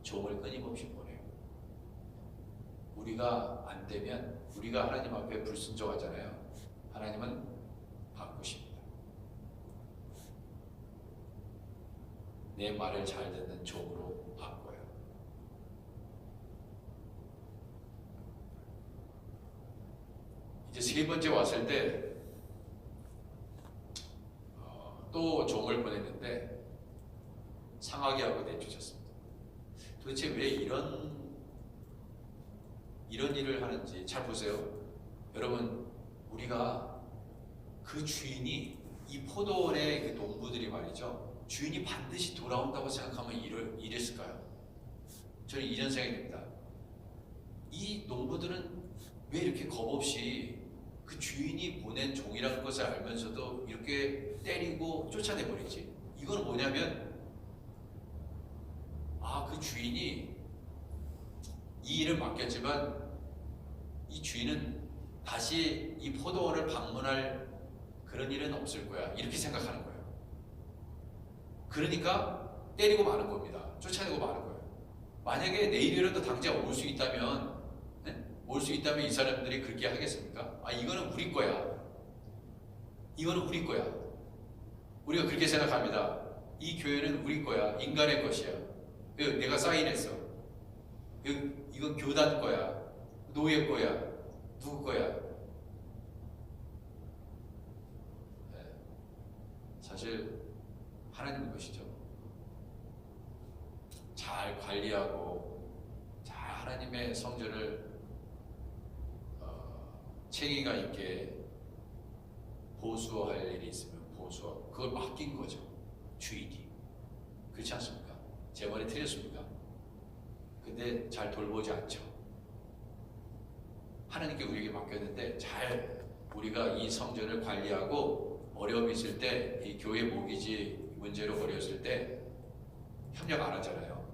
종을 끊임없이 보내요. 우리가 안 되면 우리가 하나님 앞에 불순종하잖아요. 하나님은 바꾸십니다. 내 말을 잘 듣는 종으로 바꿔요. 이제 세 번째 왔을 때 또 종을 보냈는데 상하게 하고 내쫓았습니다. 도대체 왜 이런 일을 하는지 잘 보세요. 여러분, 우리가 그 주인이 이 포도원의 그 농부들이 말이죠, 주인이 반드시 돌아온다고 생각하면 이랬을까요? 저는 이런 생각이 듭니다. 이 농부들은 왜 이렇게 겁없이 그 주인이 보낸 종이라는 것을 알면서도 이렇게 때리고 쫓아내버리지? 이건 뭐냐면, 그 주인이 이 일을 맡겼지만 이 주인은 다시 이 포도원을 방문할 그런 일은 없을 거야, 이렇게 생각하는 거예요. 그러니까 때리고 마는 겁니다. 쫓아내고 마는 거예요. 만약에 내일이라도 당장 올 수 있다면, 올 수 있다면 이 사람들이 그렇게 하겠습니까? 이거는 우리 거야. 이거는 우리 거야. 우리가 그렇게 생각합니다. 이 교회는 우리 거야. 인간의 것이야. 내가 사인했어. 이건 교단 거야. 노예 거야. 누구 거야? 사실 하나님 것이죠. 잘 관리하고 잘 하나님의 성전을 책임감 있게 보수할 일이 있으면 보수하고, 그걸 맡긴 거죠, 주인이. 그렇지 않습니까? 제 말이 틀렸습니까? 근데 잘 돌보지 않죠. 하나님께 우리에게 맡겼는데 잘 우리가 이 성전을 관리하고 어려움이 있을 때, 이 교회 모기지 문제로 어려웠을 때 협력 안 하잖아요.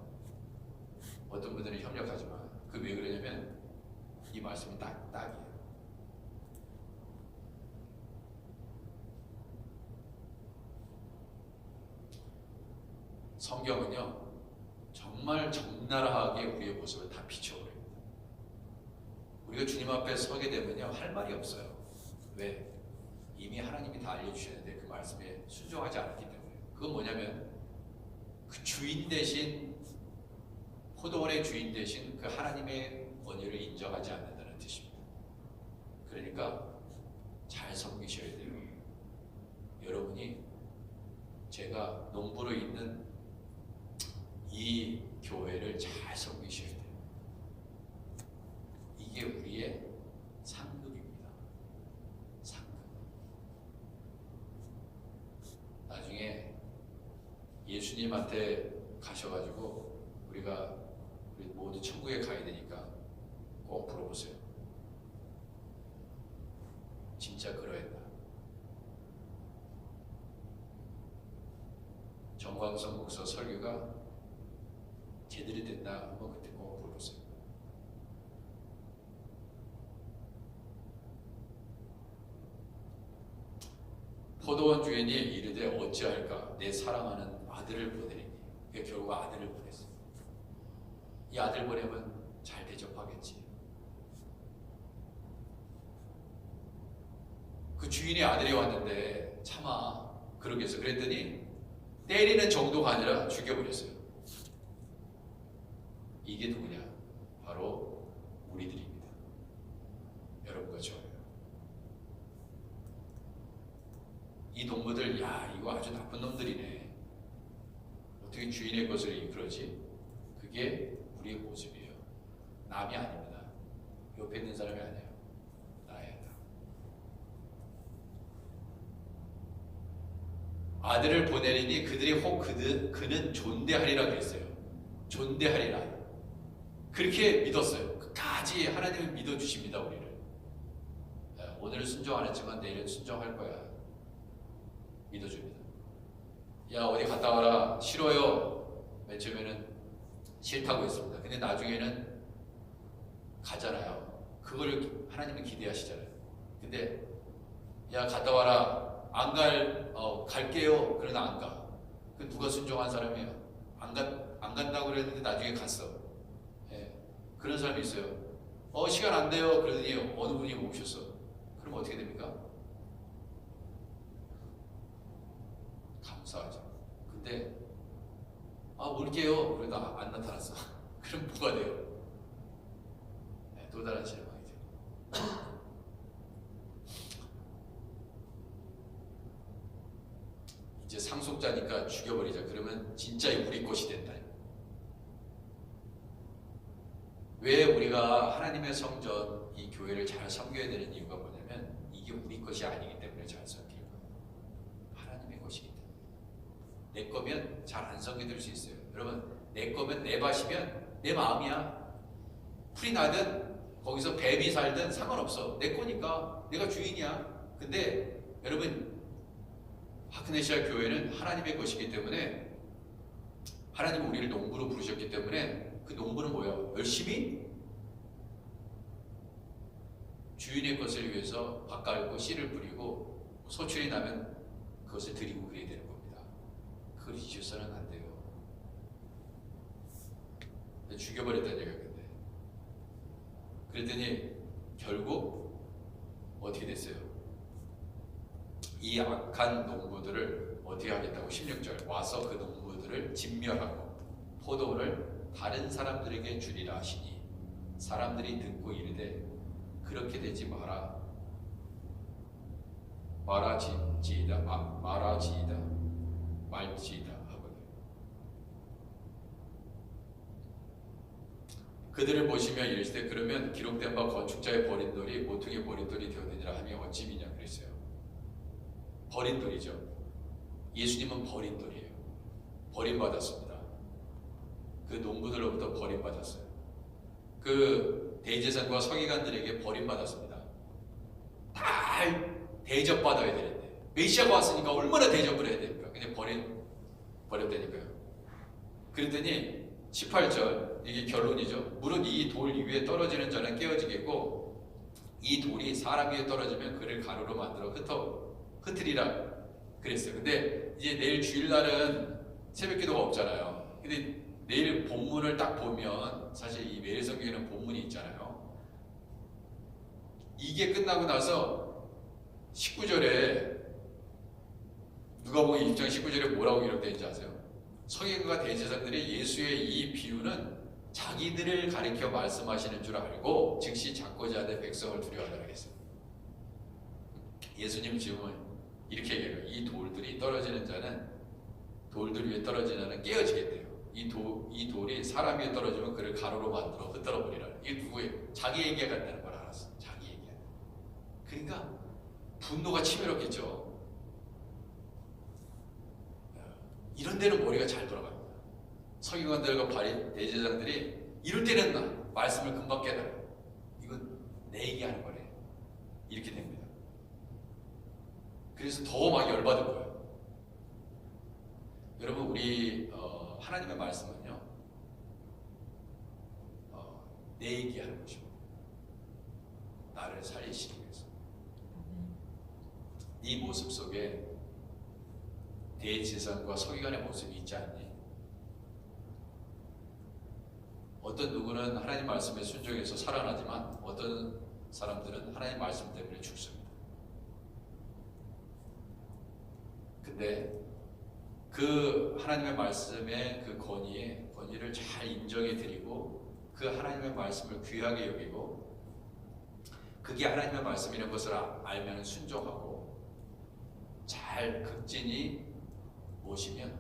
어떤 분들은 협력하지만, 그 왜 그러냐면 이 말씀이 딱이에요. 성경은요, 정말 적나라하게 우리의 모습을 다 비춰버립니다. 우리가 주님 앞에 서게 되면요, 할 말이 없어요. 왜? 이미 하나님이 다 알려주셨는데 그 말씀에 순종하지 않았기 때문에. 그건 뭐냐면, 그 주인 대신, 포도원의 주인 대신 그 하나님의 권위를 인정하지 않는다는 뜻입니다. 그러니까 잘 섬기셔야 돼요. 여러분이, 제가 농부로 있는 이 교회를 잘 섬기셔야 돼요. 이게 우리의 상급입니다. 상급. 나중에 예수님한테 가셔가지고 우리 모두 천국에 가야 되니까 꼭 물어보세요. 진짜 그러했나? 정광석 목사 설교가 제대로 됐나 한번 그때 꼭 물어보세요. 포도원 주인이 이르되 어찌할까? 내 사랑하는 아들을 보내리니. 결국 아들을 보냈어요. 이 아들 보내면 잘 대접하겠지. 그 주인의 아들이 왔는데 차마 그러겠어. 그랬더니 때리는 정도가 아니라 죽여버렸어요. 이게 누구냐? 바로 우리들입니다. 여러분과 저예요. 이 동무들, 이거 아주 나쁜 놈들이네. 어떻게 주인의 것을 이끌어지? 그게 우리의 모습이에요. 남이 아닙니다. 옆에 있는 사람이 아니에요. 나예요. 아들을 보내리니 그들이 혹 그는 존대하리라 그랬어요. 존대하리라. 그렇게 믿었어요. 끝까지 하나님을 믿어주십니다, 우리를. 오늘은 순종 안 했지만 내일은 순종할 거야. 믿어줍니다. 야, 어디 갔다 와라. 싫어요. 맨 처음에는 싫다고 했습니다. 근데 나중에는 가잖아요. 그걸 하나님은 기대하시잖아요. 근데 야, 갔다 와라. 갈게요. 그러나 안 가. 그 누가 순종한 사람이에요? 안 간다고 그랬는데 나중에 갔어. 그런 사람이 있어요. 시간 안 돼요. 그러더니 어느 분이 오셨어. 그럼 어떻게 됩니까? 감사하죠. 근데 올게요. 그러다 안 나타났어. 그럼 뭐가 돼요? 또 다른 실망이죠. 죽여버리자. 그러면 진짜 우리 것이 된다. 왜 우리가 하나님의 성전, 이 교회를 잘 섬겨야 되는 이유가 뭐냐면 이게 우리 것이 아니기 때문에 잘 섬기는 거예요. 하나님의 것이기 때문에. 내 거면 잘 안 섬겨드릴 수 있어요. 여러분, 내 거면 내 밭이면 내 마음이야. 풀이 나든 거기서 뱀이 살든 상관없어. 내 거니까 내가 주인이야. 근데 여러분, 하크네시아 교회는 하나님의 것이기 때문에 하나님은 우리를 농부로 부르셨기 때문에 그 농부는 뭐야? 열심히 주인의 것을 위해서 밭 갈고 씨를 뿌리고 소출이 나면 그것을 드리고 그래야 되는 겁니다. 그걸 잊어서는 안 돼요. 죽여버렸다는 얘기가 근데 그랬더니 결국 어떻게 됐어요? 이 악한 농부들을 어떻게 하겠다고 16절 와서 그 농부들을 진멸하고 포도원을 다른 사람들에게 주리라 하시니 사람들이 듣고 이르되 그렇게 되지 말지이다 하거든. 그들을 보시며 이르시되 그러면 기록된 바 건축자의 버린 돌이 모퉁이 버린 돌이 되었느니라 하며 어찌 미냐 그랬어요. 버린 돌이죠. 예수님은 버린 돌이에요. 버림받았습니다. 그 농부들로부터 버림받았어요. 그 대제사장과 서기관들에게 버림받았습니다. 다 대접받아야 되는데 메시아가 왔으니까 얼마나 대접을 해야 됩니까? 근데 버렸다니까요. 그랬더니 18절 이게 결론이죠. 무릇 이 돌 위에 떨어지는 자는 깨어지겠고 이 돌이 사람 위에 떨어지면 그를 가루로 만들어 흩으리라 그랬어요. 근데 이제 내일 주일날은 새벽기도가 없잖아요. 근데 내일 본문을 딱 보면 사실 이 매일 성경에는 본문이 있잖아요. 이게 끝나고 나서 19절에 누가복음 20장 19절에 뭐라고 기록되어 있는지 아세요? 서기관과 대제사장들이 예수의 이 비유는 자기들을 가리켜 말씀하시는 줄 알고 즉시 잡고자 하되 백성을 두려워하라 했어요. 예수님 지금은 이렇게 얘기해요. 이 돌들이 떨어지는 자는 돌들 위에 떨어지는 자는 깨어지겠대요. 이 돌이 사람 위에 떨어지면 그를 가루로 만들어 흩어져 버리라. 이게 누구예요? 자기 얘기한다는 걸 알았어. 자기 얘기한다. 그러니까 분노가 치밀었겠죠. 이런 데는 머리가 잘 돌아갑니다. 서기관들과 대제사장들이 이럴 때는 나 말씀을 금방 깨달아. 이건 내 얘기하는 거래. 이렇게 됩니다. 그래서 더 막 열받은 거예요. 여러분 우리 하나님의 말씀은요 내 얘기하는 것이고 나를 살리시기 위해서 네 모습 속에 대제사장과 서기관의 모습이 있지 않니? 어떤 누구는 하나님 말씀에 순종해서 살아나지만 어떤 사람들은 하나님 말씀 때문에 죽습니다. 근데 그 하나님의 말씀의 그 권위를 잘 인정해 드리고 그 하나님의 말씀을 귀하게 여기고 그게 하나님의 말씀이라는 것을 알면 순종하고 잘 극진히 모시면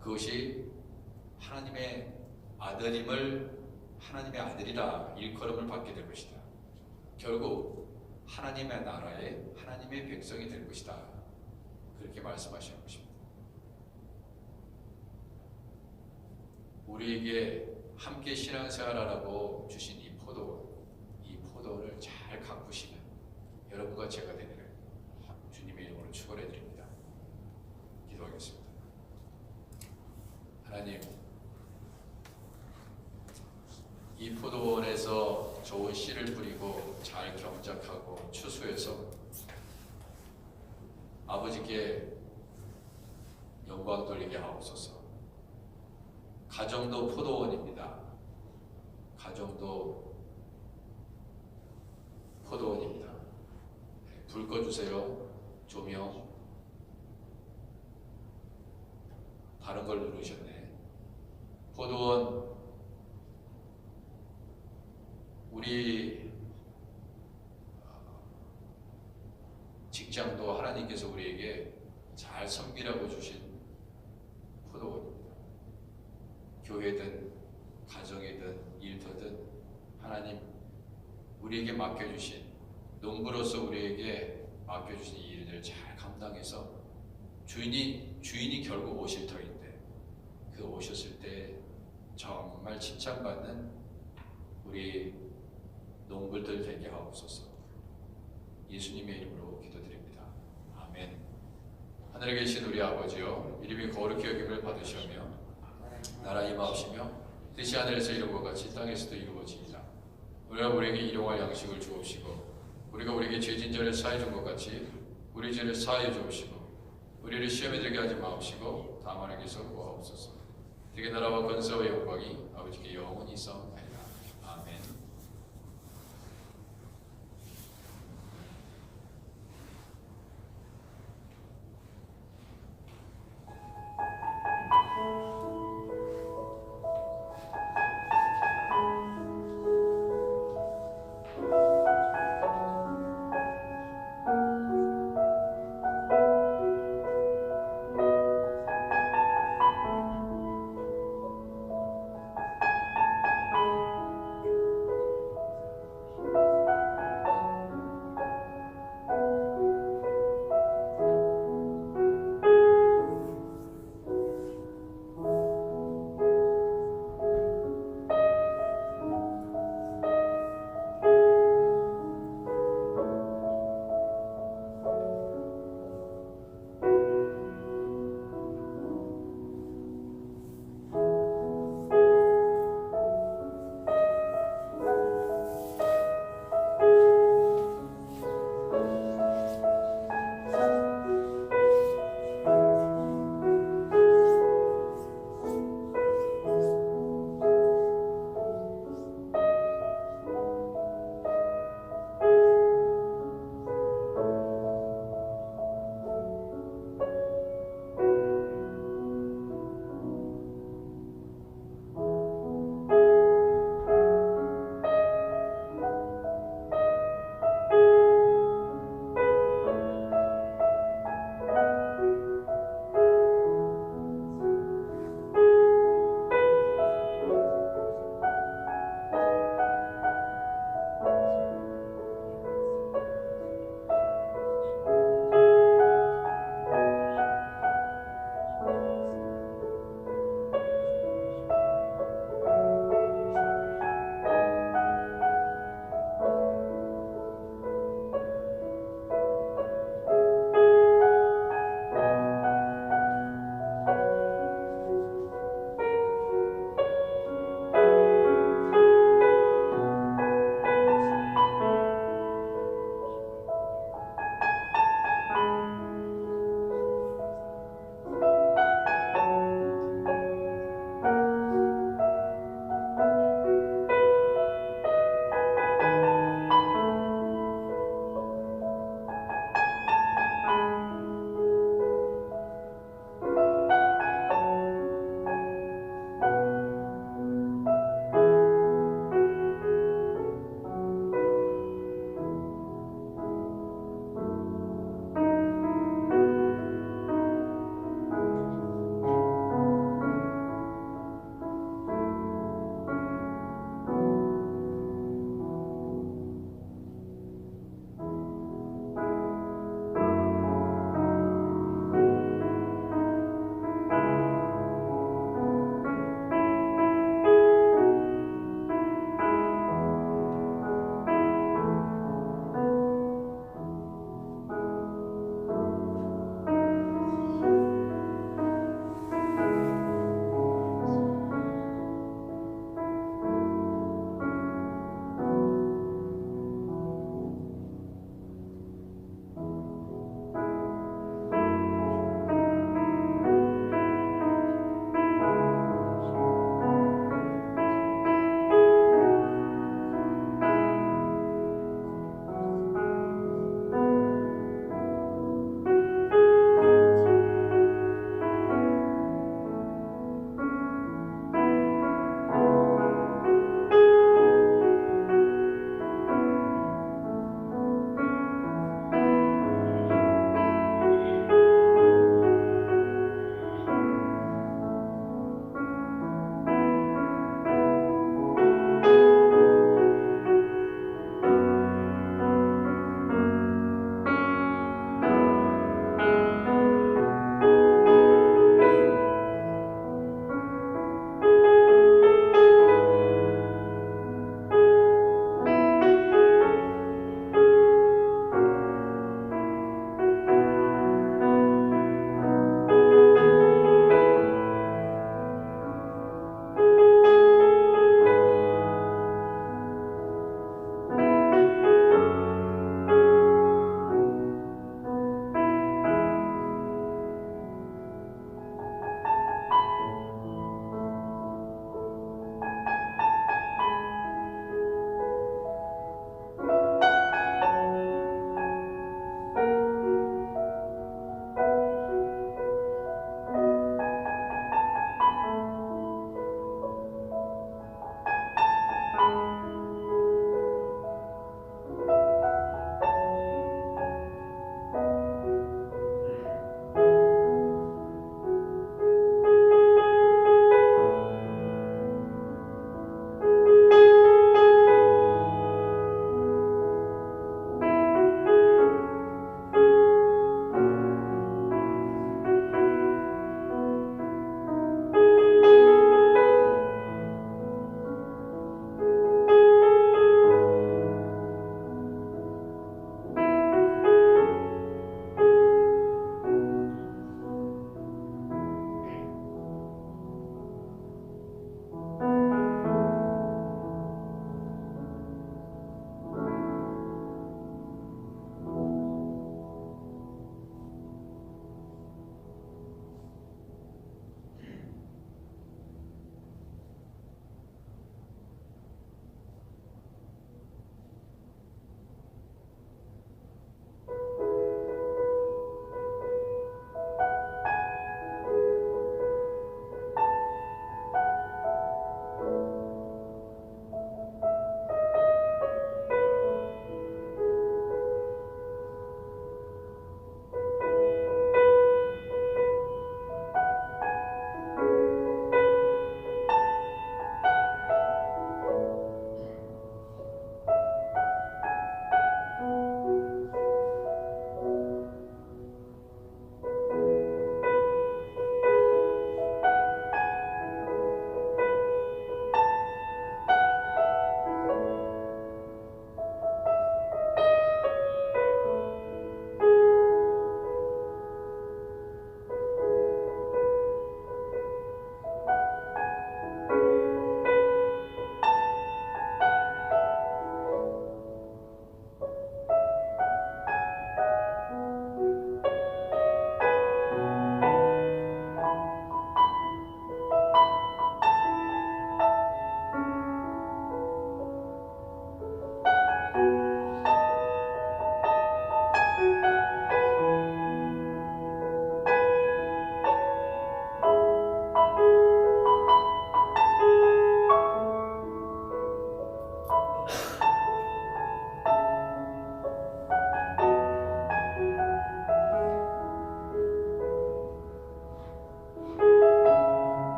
그것이 하나님의 아들임을 하나님의 아들이라 일컬음을 받게 될 것이다. 결국 하나님의 나라의 하나님의 백성이 될 것이다. 그렇게 말씀하시는 것입니다. 우리에게 함께 신앙생활하라고 주신 이 포도원을 잘 가꾸시면 여러분과 제가 되기를 주님의 이름으로 축원해 드립니다. 기도하겠습니다. 하나님, 이 포도원에서 좋은 씨를 뿌리고 잘 경작하고 추수해서 아버지께 영광 돌리게 하옵소서. 가정도 포도원입니다. 가정도 포도원입니다. 불 꺼주세요. 조명. 다른 걸 누르셨네. 포도원, 우리 직장도 포도원입니다. 교회든 가정이든 일터든 하나님 우리에게 맡겨주신 농부로서 우리에게 맡겨주신 이 일을 잘 감당해서 주인이 결국 오실 터인데 그 오셨을 때 정말 칭찬받는 우리 농부들 되게 하옵소서. 예수님의 이름으로 기도드립니다. 아멘. 하늘에 계신 우리 아버지여, 이름이 거룩히 여김을 받으시오며 나라 임하옵시며 뜻이 하늘에서 이룬 것 같이 땅에서도 이루어지이다. 우리가 우리에게 일용할 양식을 주옵시고 우리가 우리에게 죄진 자를 사해 준 것 같이 우리 죄를 사하여 주옵시고 우리를 시험에 들게 하지 마옵시고 다만 에게서 구하옵소서. 되게 나라와 권세와 영광이 아버지께 영원히 있사옵나이다.